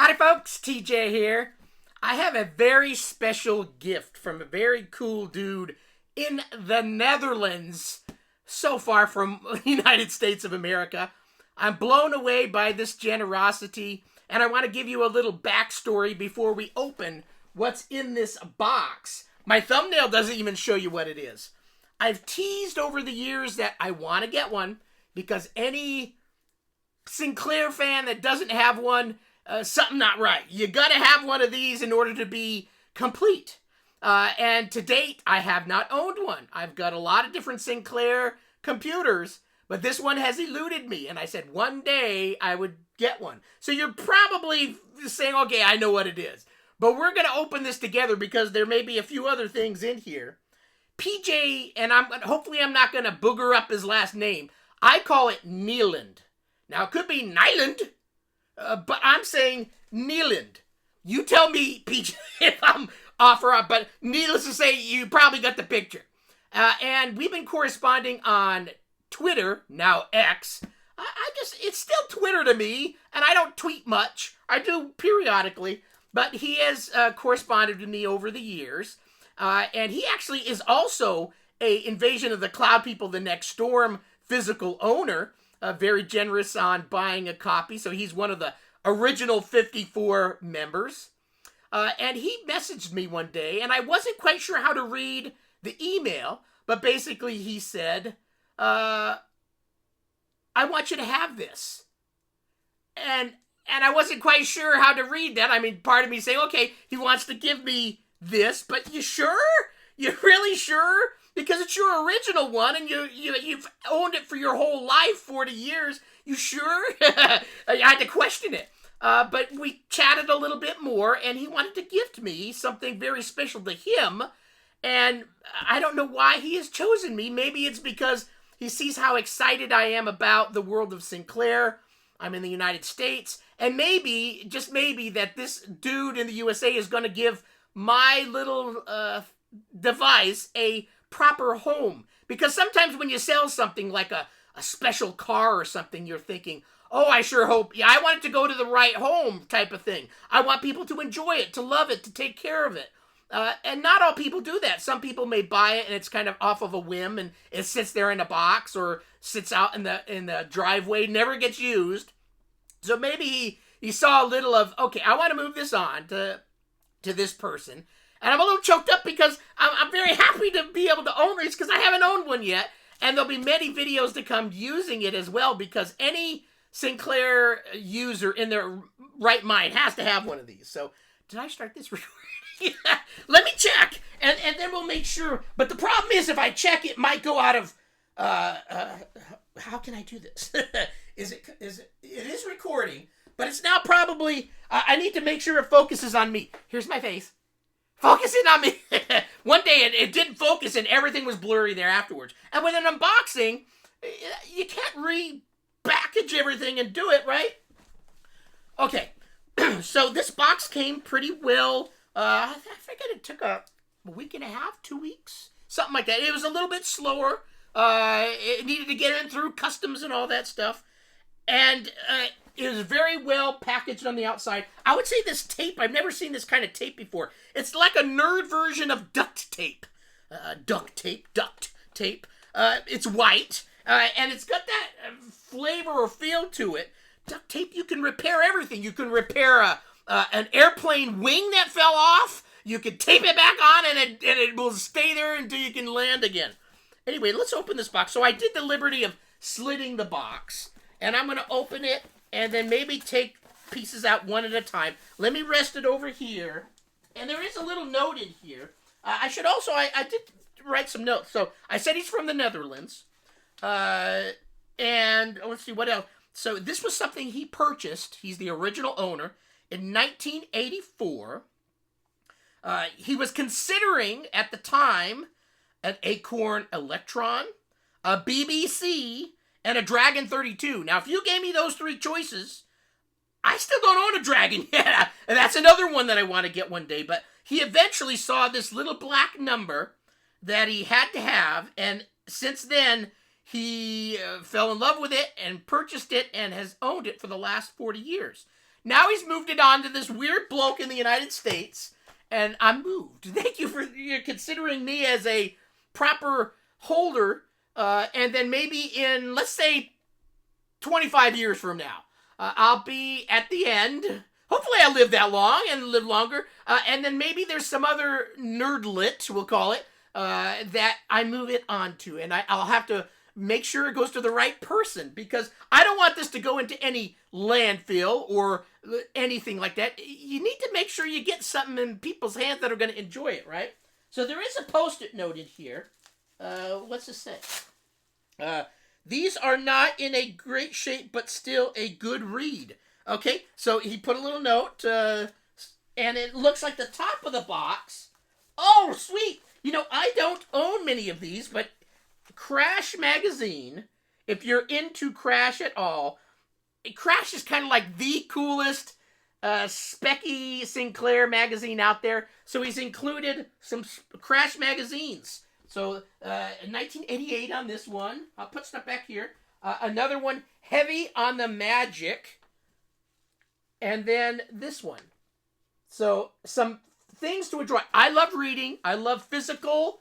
Howdy folks, TJ here. I have a very special gift from a very cool dude in the Netherlands, so far from the United States of America. I'm blown away by this generosity, and I want to give you a little backstory before we open what's in this box. My thumbnail doesn't even show you what it is. I've teased over the years that I want to get one because any Sinclair fan that doesn't have one, something not right. You gotta have one of these in order to be complete. And to date, I have not owned one. I've got a lot of different Sinclair computers, but this one has eluded me. And I said one day I would get one. So you're probably saying, okay, I know what it is. But we're gonna open this together because there may be a few other things in here. PJ, and hopefully I'm not gonna booger up his last name. I call it Nieland. Now, it could be Nieland, but I'm saying Nieland. You tell me, PJ, if I'm off or up, but needless to say, you probably got the picture. And we've been corresponding on Twitter, now X. It's still Twitter to me, and I don't tweet much. I do periodically, but he has corresponded with me over the years. And he actually is also a Invasion of the Cloud People, The Next Storm physical owner. Very generous on buying a copy, so he's one of the original 54 members. And he messaged me one day, and I wasn't quite sure how to read the email, but basically he said, I want you to have this. And I wasn't quite sure how to read that. I mean, part of me saying, okay, he wants to give me this, but you sure? You really sure? Because it's your original one, and you've owned it for your whole life, 40 years. You sure? I had to question it. But we chatted a little bit more, and he wanted to gift me something very special to him. And I don't know why he has chosen me. Maybe it's because he sees how excited I am about the world of Sinclair. I'm in the United States. And maybe, just maybe, that this dude in the USA is going to give my little device a proper home. Because sometimes when you sell something like a special car or something, you're thinking, oh, I sure hope, I want it to go to the right home type of thing. I want people to enjoy it, to love it, to take care of it. And not all people do that. Some people may buy it and it's kind of off of a whim and it sits there in a box or sits out in the driveway, never gets used. So maybe he saw a little of, okay, I want to move this on to this person. And I'm a little choked up because I'm very happy to be able to own this because I haven't owned one yet. And there'll be many videos to come using it as well because any Sinclair user in their right mind has to have one of these. So, did I start this recording? Let me check. And then we'll make sure. But the problem is if I check, it might go out of... how can I do this? It is recording, but it's now probably... I need to make sure it focuses on me. Here's my face. Focusing on me. One day it didn't focus and everything was blurry there afterwards. And with an unboxing, you can't repackage everything and do it, right? Okay. So this box came pretty well. I forget it took a week and a half, 2 weeks, something like that. It was a little bit slower. It needed to get in through customs and all that stuff. And it was very well packaged on the outside. I would say this tape, I've never seen this kind of tape before. It's like a nerd version of duct tape. Duct tape. It's white, and it's got that flavor or feel to it. Duct tape, you can repair everything. You can repair an airplane wing that fell off. You can tape it back on, and it will stay there until you can land again. Anyway, let's open this box. So I did the liberty of slitting the box, and I'm going to open it and then maybe take pieces out one at a time. Let me rest it over here. And there is a little note in here. I should also, I did write some notes. So I said he's from the Netherlands. And let's see what else. So this was something he purchased. He's the original owner in 1984. He was considering at the time an Acorn Electron, a BBC, and a Dragon 32. Now, if you gave me those three choices, I still don't own a Dragon yet. And that's another one that I want to get one day. But he eventually saw this little black number that he had to have. And since then, he fell in love with it and purchased it and has owned it for the last 40 years. Now he's moved it on to this weird bloke in the United States, and I'm moved. Thank you for considering me as a proper holder, and then maybe in, let's say, 25 years from now, I'll be at the end. Hopefully I live that long and live longer, and then maybe there's some other nerdlet, we'll call it, that I move it on to, and I'll have to make sure it goes to the right person, because I don't want this to go into any landfill or anything like that. You need to make sure you get something in people's hands that are going to enjoy it, right? So there is a post-it note in here. What's it say? These are not in a great shape, but still a good read. Okay, so he put a little note, and it looks like the top of the box. Oh, sweet! You know, I don't own many of these, but Crash magazine, if you're into Crash at all, Crash is kind of like the coolest Speccy Sinclair magazine out there. So he's included some Crash magazines. So 1988 on this one. I'll put stuff back here. Another one, heavy on the magic. And then this one. So some things to enjoy. I love reading. I love physical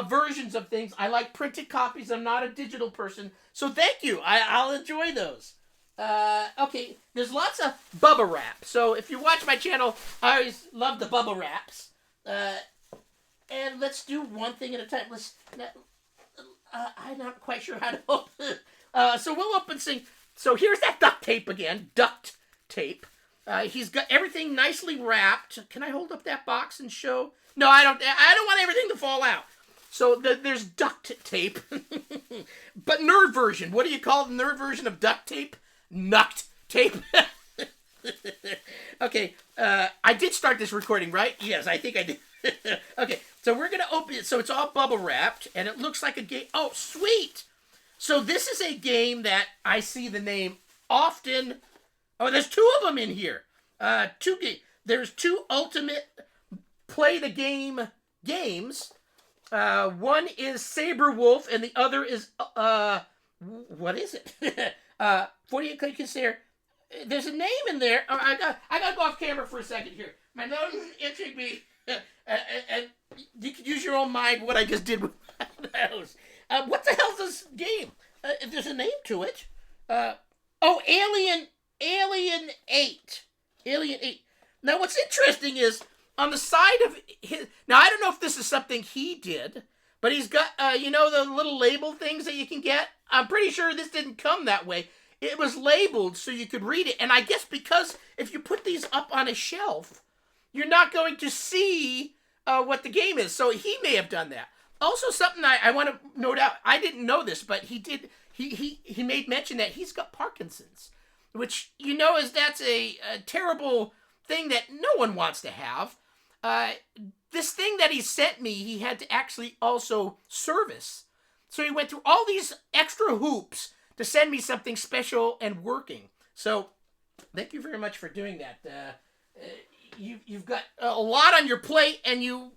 versions of things. I like printed copies. I'm not a digital person. So thank you. I'll enjoy those. Okay, there's lots of Bubba Wrap. So if you watch my channel, I always love the Bubba Wraps. And let's do one thing at a time. I'm not quite sure how to open it. So we'll open thing. So here's that duct tape again. Duct tape. He's got everything nicely wrapped. Can I hold up that box and show? No, I don't want everything to fall out. So there's duct tape. But nerd version. What do you call the nerd version of duct tape? Nuct tape. Okay, I did start this recording, right? Yes, I think I did. Okay, so we're going to open it. So it's all bubble wrapped, and it looks like a game. Oh, sweet! So this is a game that I see the name often. Oh, there's two of them in here. There's two Ultimate Play the Game games. One is Saber Wolf, and the other is, what is it? 48 clicks there. There's a name in there. Oh, I gotta go off camera for a second here. My nose is itching me. And you can use your own mind what I just did with my nose. What the hell is this game? There's a name to it. Alien 8. Alien 8. Now, what's interesting is, on the side of his... Now, I don't know if this is something he did, but he's got, you know, the little label things that you can get? I'm pretty sure this didn't come that way. It was labeled so you could read it. And I guess because if you put these up on a shelf, you're not going to see what the game is. So he may have done that. Also, something I want to note out, I didn't know this, but he did. He made mention that he's got Parkinson's, which, you know, that's a terrible thing that no one wants to have. This thing that he sent me, he had to actually also service. So he went through all these extra hoops to send me something special and working. So thank you very much for doing that. You've got a lot on your plate, and you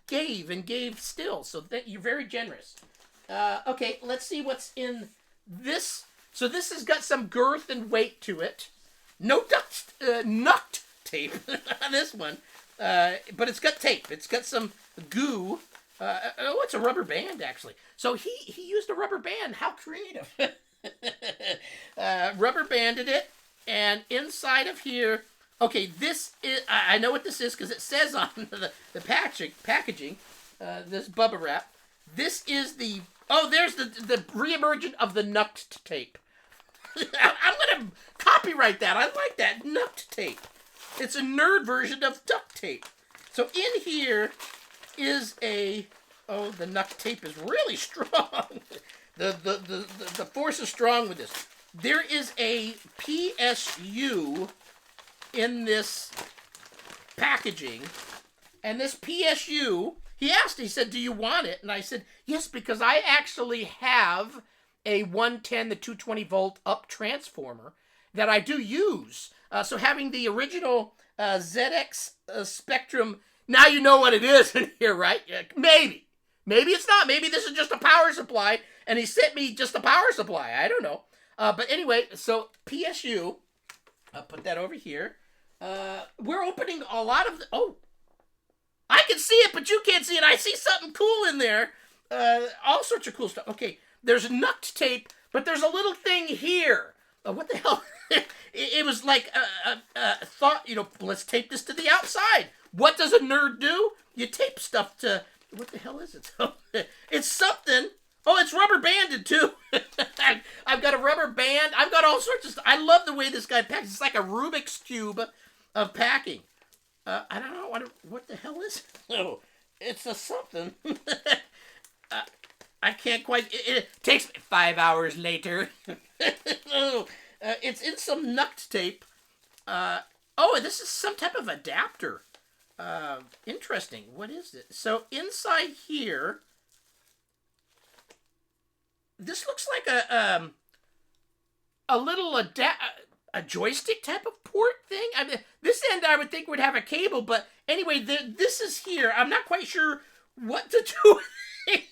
gave still. So you're very generous. Okay, let's see what's in this. So this has got some girth and weight to it. No nut tape on this one. But it's got tape. It's got some goo. It's a rubber band, actually. So he used a rubber band. How creative. Rubber banded it. And inside of here... Okay, this is... I know what this is because it says on the packaging. This Bubba Wrap. This is the... Oh, there's the re-emergent of the nut tape. I'm going to copyright that. I like that. Nut tape. It's a nerd version of duct tape. So in here is a... Oh, the nut tape is really strong. The force is strong with this. There is a PSU in this packaging. And this PSU, he said, do you want it? And I said, yes, because I actually have a 110 to 220 volt up transformer that I do use. So having the original ZX Spectrum, now you know what it is in here, right? Maybe. Maybe it's not. Maybe this is just a power supply, and he sent me just a power supply. I don't know. But anyway, so PSU, I'll put that over here. We're opening a lot of... Oh, I can see it, but you can't see it. I see something cool in there. All sorts of cool stuff. Okay, there's nuct tape, but there's a little thing here. What the hell? It was like a thought, let's tape this to the outside. What does a nerd do? You tape stuff to... What the hell is it? It's something. Oh, it's rubber banded, too. I've got a rubber band. I've got all sorts of stuff. I love the way this guy packs. It's like a Rubik's Cube of packing. I don't know. What the hell is it? Oh, it's a something. I can't quite... It takes me 5 hours later. It's in some nuct tape. Oh, this is some type of adapter. Interesting. What is it? So inside here, this looks like a little a joystick type of port thing. I mean, this end I would think would have a cable, but anyway, this is here. I'm not quite sure what to do with it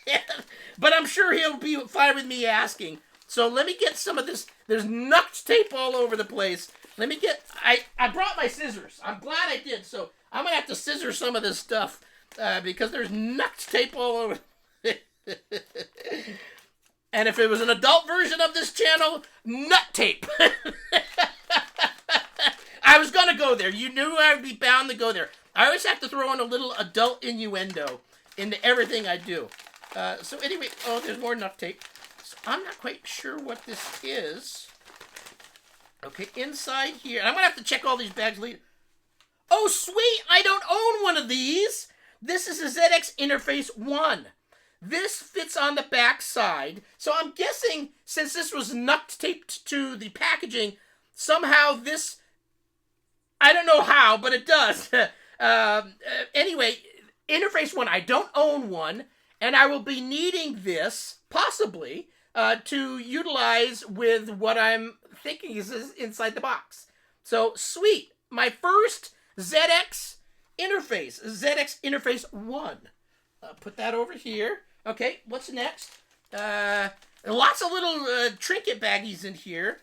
yet, but I'm sure he'll be fine with me asking. So let me get some of this. There's nuct tape all over the place. Let me get... I brought my scissors. I'm glad I did. So I'm going to have to scissor some of this stuff because there's nuct tape all over. And if it was an adult version of this channel, nut tape. I was going to go there. You knew I would be bound to go there. I always have to throw in a little adult innuendo into everything I do. So anyway, oh, there's more nut tape. So I'm not quite sure what this is. Okay, inside here. I'm going to have to check all these bags later. Oh, sweet! I don't own one of these! This is a ZX Interface 1. This fits on the back side. So I'm guessing, since this was nuct taped to the packaging, somehow this... I don't know how, but it does. Anyway, Interface 1. I don't own one, and I will be needing this, possibly, to utilize with what I'm thinking is inside the box. So, sweet. My first ZX interface. ZX Interface 1. Put that over here. Okay, what's next? Lots of little trinket baggies in here.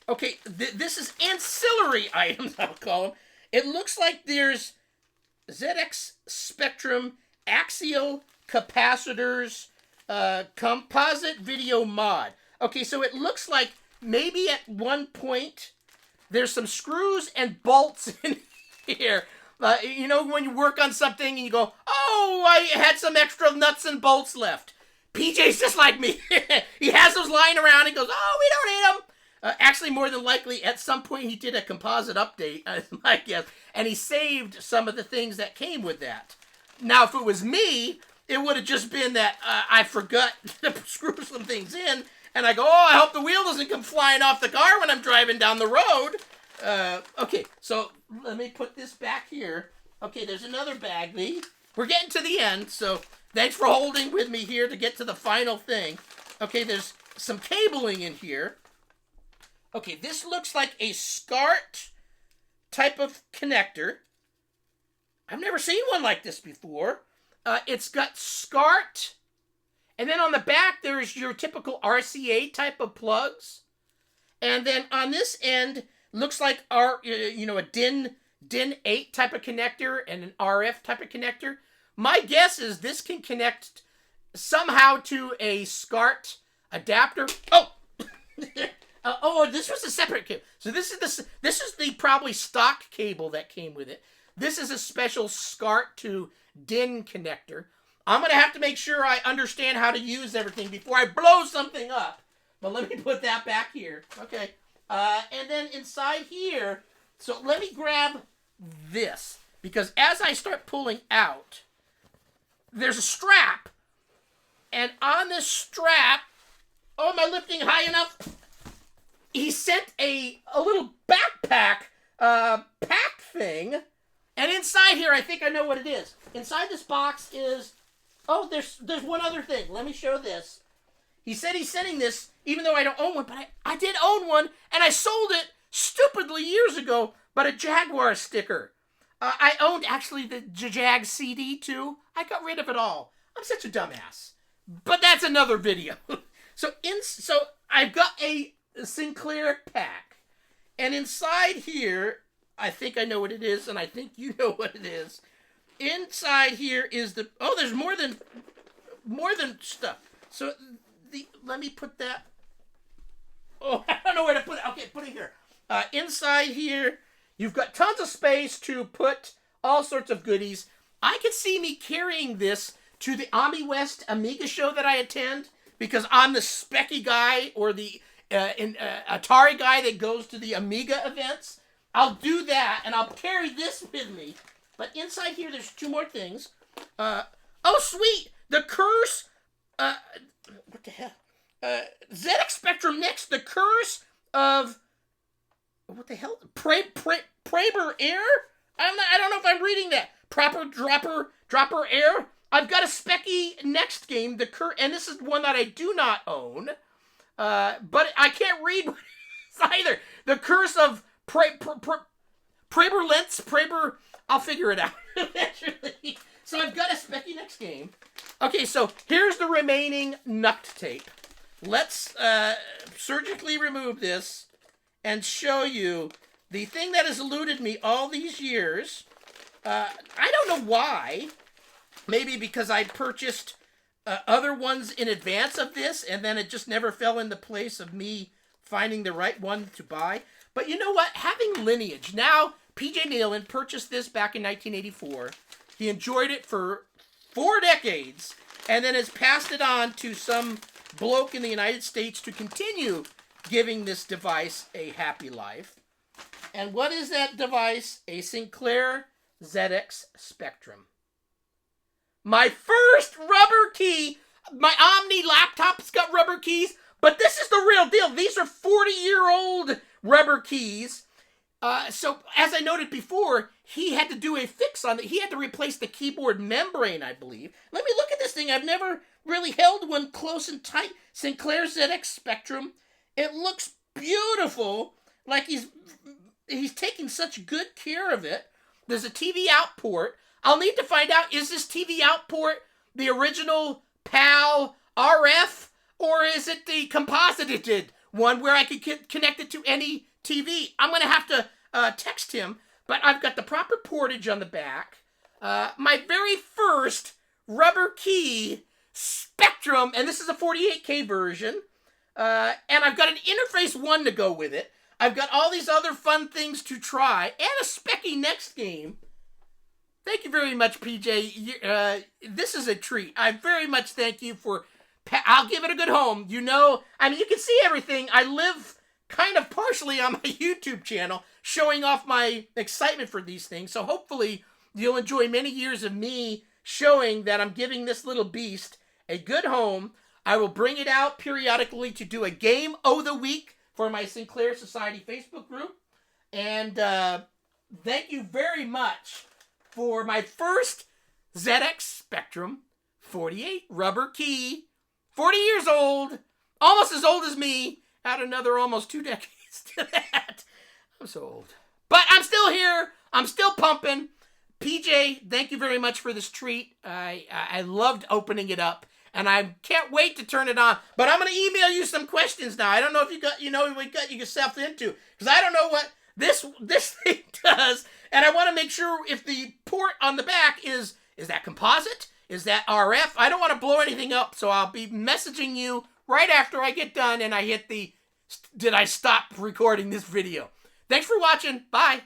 Okay, this is ancillary items, I'll call them. It looks like there's ZX Spectrum axial capacitors composite video mod. Okay, so it looks like maybe at one point there's some screws and bolts in here. You know when you work on something and you go, oh, I had some extra nuts and bolts left. PJ's just like me. He has those lying around and goes, oh, we don't need them. Actually, more than likely, at some point he did a composite update, I guess, and he saved some of the things that came with that. Now, if it was me, it would have just been that I forgot to screw some things in, and I go, oh, I hope the wheel doesn't come flying off the car when I'm driving down the road. Okay, so let me put this back here. Okay, there's another bag. We're getting to the end, so thanks for holding with me here to get to the final thing. Okay, there's some cabling in here. Okay, this looks like a SCART type of connector. I've never seen one like this before. It's got SCART, and then on the back there's your typical RCA type of plugs. And then on this end, looks like a DIN 8 type of connector and an RF type of connector. My guess is this can connect somehow to a SCART adapter. Oh! This was a separate cable. So this is the probably stock cable that came with it. This is a special SCART to DIN connector. I'm going to have to make sure I understand how to use everything before I blow something up. But let me put that back here. Okay. And then inside here, so let me grab this. Because as I start pulling out, there's a strap. And on this strap, oh, am I lifting high enough? He sent a little backpack pack thing. And inside here, I think I know what it is. Inside this box is... Oh, there's one other thing. Let me show this. He said he's sending this, even though I don't own one, but I did own one, and I sold it stupidly years ago, but a Jaguar sticker. I owned, actually, the Jag CD, too. I got rid of it all. I'm such a dumbass. But that's another video. So I've got a Sinclair pack, and inside here, I think I know what it is, and I think you know what it is. Inside here is there's more than stuff. So let me put that. Oh, I don't know where to put it. Okay, put it here. Inside here, you've got tons of space to put all sorts of goodies. I could see me carrying this to the AmiWest Amiga show that I attend, because I'm the Speccy guy or the Atari guy that goes to the Amiga events. I'll do that, and I'll carry this with me. But inside here, there's two more things. Oh, sweet! The Curse... what the hell? ZX Spectrum next. The Curse of... What the hell? Praber Air? I don't know if I'm reading that. Dropper Air? I've got a Speccy next game, and this is one that I do not own. But I can't read what it is either. The Curse of Praber... I'll figure it out eventually. So I've got a Speccy next game. Okay, so here's the remaining nuct tape. Let's surgically remove this and show you the thing that has eluded me all these years. I don't know why. Maybe because I purchased other ones in advance of this, and then it just never fell into place of me finding the right one to buy. But you know what? Having Lineage. Now, PJ Nieland purchased this back in 1984. He enjoyed it for 4 decades, and then has passed it on to some bloke in the United States to continue giving this device a happy life. And what is that device? A Sinclair ZX Spectrum. My first rubber key. My Omni laptop's got rubber keys, but this is the real deal. These are 40-year-old rubber keys. So, as I noted before, he had to do a fix on it. He had to replace the keyboard membrane, I believe. Let me look at this thing. I've never really held one close and tight. Sinclair ZX Spectrum. It looks beautiful. Like he's taking such good care of it. There's a TV out port. I'll need to find out, is this TV out port the original PAL RF, or is it the composited one where I could connect it to any TV? I'm going to have to text him, but I've got the proper portage on the back. My very first rubber key Spectrum, and this is a 48K version, and I've got an Interface 1 to go with it. I've got all these other fun things to try, and a Speccy next game. Thank you very much, PJ. This is a treat. I very much thank you for... I'll give it a good home. You know, I mean, you can see everything. I live kind of partially on my YouTube channel, showing off my excitement for these things. So hopefully you'll enjoy many years of me showing that I'm giving this little beast a good home. I will bring it out periodically to do a Game of the Week for my Sinclair Society Facebook group. And thank you very much for my first ZX Spectrum 48 rubber key. 40 years old, almost as old as me. Add another almost 2 decades to that. I'm so old. But I'm still here. I'm still pumping. PJ, thank you very much for this treat. I loved opening it up, and I can't wait to turn it on. But I'm going to email you some questions now. I don't know if what got yourself into, because I don't know what this thing does, and I want to make sure if the port on the back is that composite? Is that RF? I don't want to blow anything up, so I'll be messaging you right after I get done and I hit did I stop recording this video? Thanks for watching. Bye.